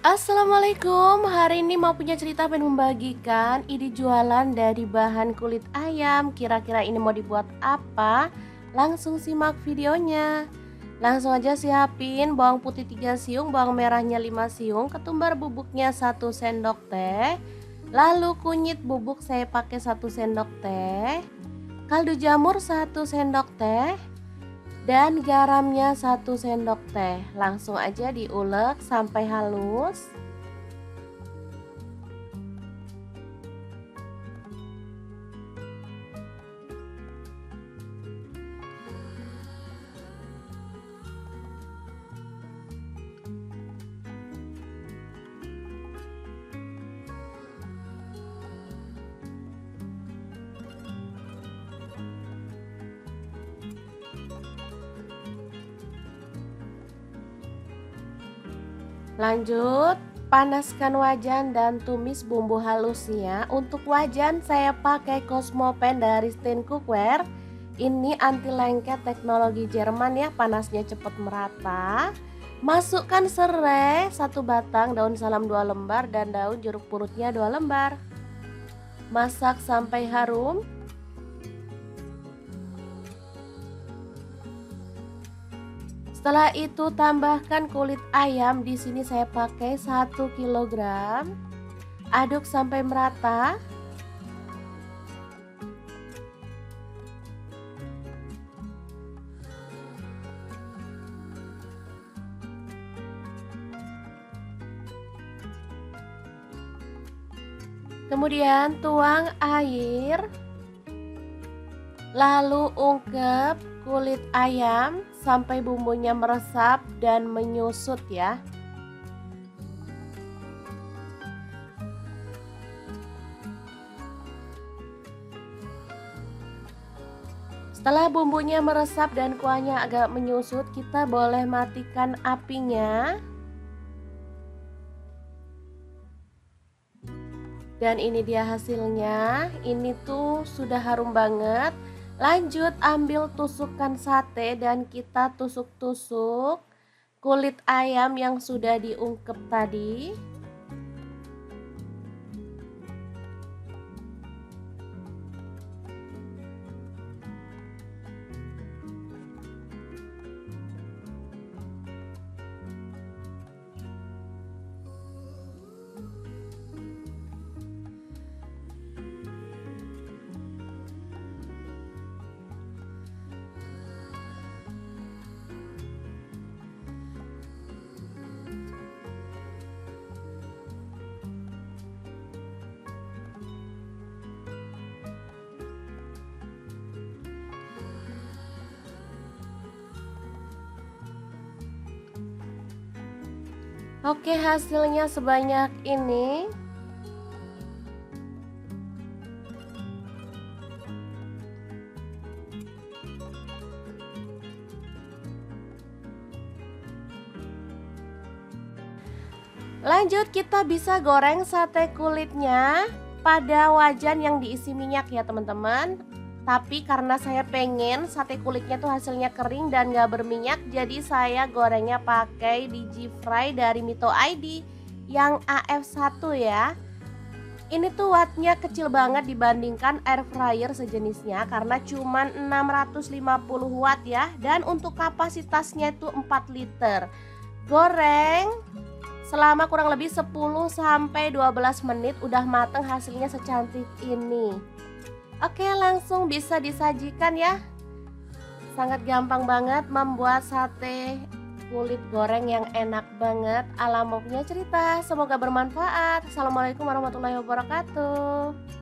Assalamualaikum, hari ini mau punya cerita pengen membagikan ide jualan dari bahan kulit ayam. Kira-kira ini mau dibuat apa? Langsung simak videonya. Langsung aja siapin bawang putih 3 siung, bawang merahnya 5 siung, ketumbar bubuknya 1 sendok teh. Lalu kunyit bubuk saya pakai 1 sendok teh, kaldu jamur 1 sendok teh, dan garamnya 1 sendok teh. Langsung aja diulek sampai halus. Lanjut, panaskan wajan dan tumis bumbu halusnya. Untuk wajan saya pakai Cosmopan dari Steen Cookware. Ini anti lengket teknologi Jerman ya, panasnya cepat merata. Masukkan serai 1 batang, daun salam 2 lembar, dan daun jeruk purutnya 2 lembar. Masak sampai harum. Setelah itu tambahkan kulit ayam, di sini saya pakai 1 kilogram. Aduk sampai merata. Kemudian tuang air. Lalu ungkep kulit ayam sampai bumbunya meresap dan menyusut ya. Setelah bumbunya meresap dan kuahnya agak menyusut, kita boleh matikan apinya. Dan ini dia hasilnya. Ini tuh sudah harum banget. Lanjut ambil tusukan sate dan kita tusuk-tusuk kulit ayam yang sudah diungkep tadi. Oke, hasilnya sebanyak ini. Lanjut, kita bisa goreng sate kulitnya pada wajan yang diisi minyak ya teman-teman. Tapi karena saya pengen sate kulitnya tuh hasilnya kering dan gak berminyak, jadi saya gorengnya pakai Digi Fry dari Mito ID yang AF1 ya. Ini tuh wattnya kecil banget dibandingkan air fryer sejenisnya karena cuman 650 watt ya. Dan untuk kapasitasnya itu 4 liter. Goreng selama kurang lebih 10-12 menit, udah mateng, hasilnya secantik ini. Oke, langsung bisa disajikan ya. Sangat gampang banget membuat sate kulit goreng yang enak banget. Ala Mau Punya Cerita, semoga bermanfaat. Assalamualaikum warahmatullahi wabarakatuh.